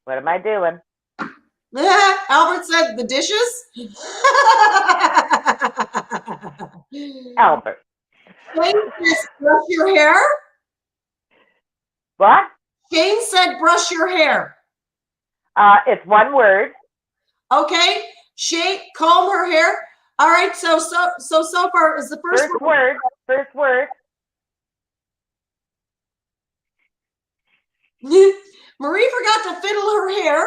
What am I doing? Albert said the dishes. Albert. Shane says brush your hair. What? Shane said brush your hair. It's one word. Okay. Shane, comb her hair. All right. So far is the first word. First word. Marie forgot to fiddle her hair.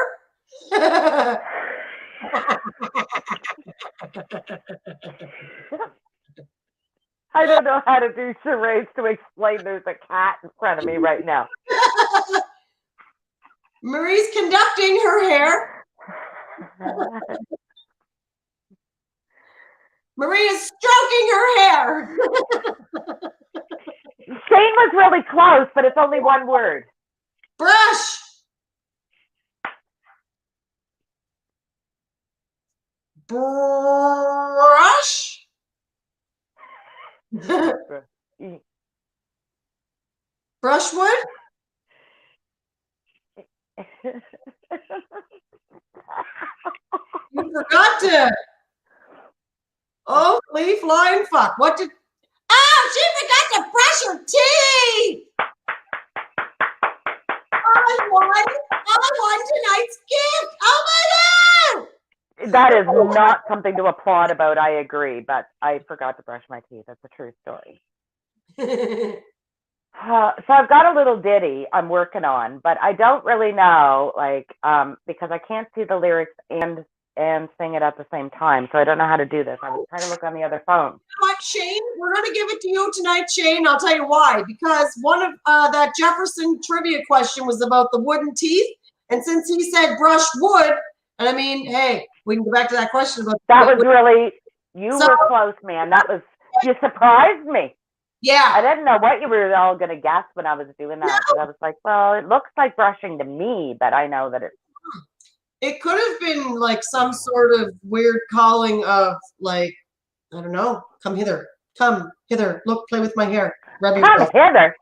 I don't know how to do charades to explain there's a cat in front of me right now. Marie's conducting her hair. Marie is stroking her hair. Shane was really close, but it's only one word. Brush. Brush. Brushwood. You forgot to. Oh, leaf, line, fuck. What did? Oh, she forgot to brush her teeth. I won tonight's gift. Oh my God! That is not something to applaud about. I agree, but I forgot to brush my teeth. That's a true story. So I've got a little ditty I'm working on, but I don't really know, because I can't see the lyrics and sing it at the same time. So I don't know how to do this. I was trying to look on the other phone. You know what, Shane? We're going to give it to you tonight, Shane. I'll tell you why. Because one of that Jefferson trivia question was about the wooden teeth. And since he said brush wood, and I mean, hey, we can go back to that question about that was really, you were close, man. You surprised me. Yeah. I didn't know what you were all going to guess when I was doing that. No. I was like, well, it looks like brushing to me, but I know that it's. It could have been like some sort of weird calling of I don't know, come hither, look, play with my hair. Come hither.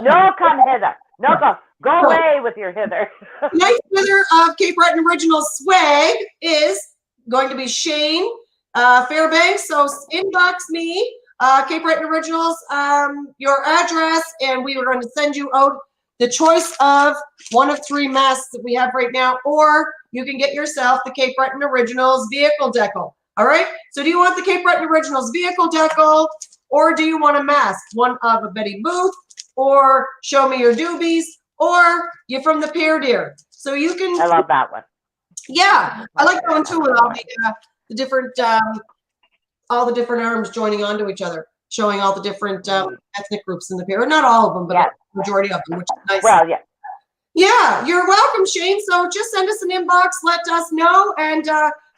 No, come hither. No, go away with your hither. Tonight's winner of Cape Breton Original swag is going to be Shane Fairbanks. So inbox me, Cape Breton Originals, your address, and we were going to send you out the choice of one of 3 masks that we have right now, or you can get yourself the Cape Breton Originals vehicle decal. All right. So do you want the Cape Breton Originals vehicle decal, or do you want a mask? One of a Betty Booth, or Show Me Your Doobies, or you from the Pear Deer. So you can. I love that one. Yeah, I like that one too, with all the different arms joining onto each other, showing all the different ethnic groups in the Pear. Not all of them, but the majority of them, which is nice. Well, yeah. Yeah, you're welcome, Shane. So just send us an inbox, let us know. And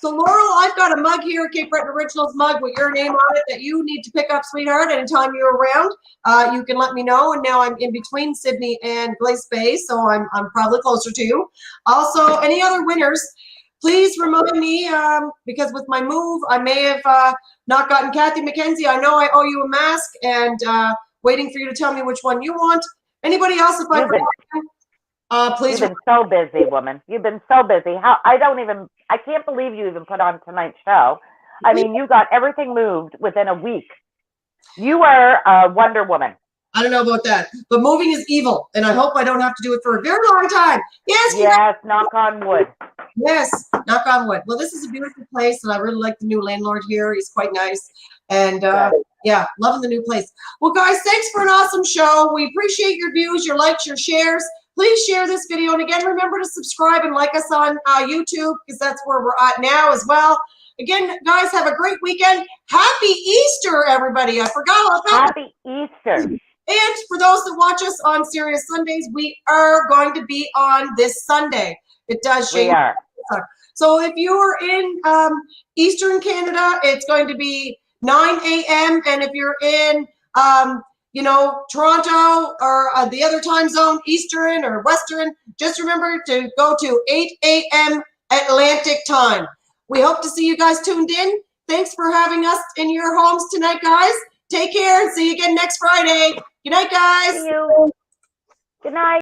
so Laurel, I've got a mug here, a Cape Breton Originals mug with your name on it that you need to pick up, sweetheart, anytime you're around. You can let me know. And now I'm in between Sydney and Glace Bay, so I'm probably closer to you. Also, any other winners, please remind me, because with my move, I may have not gotten Kathy McKenzie. I know I owe you a mask, and waiting for you to tell me which one you want. Anybody else, if I forgot you? Please. You've been so busy, woman. You've been so busy. I can't believe you even put on tonight's show. I mean, you got everything moved within a week. You are a Wonder Woman. I don't know about that, but moving is evil, and I hope I don't have to do it for a very long time. Yes. Yes, knock on wood. Yes, knock on wood. Well, this is a beautiful place, and I really like the new landlord here. He's quite nice, and yeah, loving the new place. Well, guys, thanks for an awesome show. We appreciate your views, your likes, your shares. Please share this video. And again, remember to subscribe and like us on YouTube, because that's where we're at now as well. Again, guys, have a great weekend. Happy Easter, everybody. I forgot about that. Happy Easter. And for those that watch us on Serious Sundays, we are going to be on this Sunday. It does change. We are. So if you're in Eastern Canada, it's going to be 9 a.m. And if you're in Toronto or the other time zone, Eastern or Western, just remember to go to 8 a.m. Atlantic time. We hope to see you guys tuned in. Thanks for having us in your homes tonight, guys. Take care and see you again next Friday. Good night, guys. See you. Good night.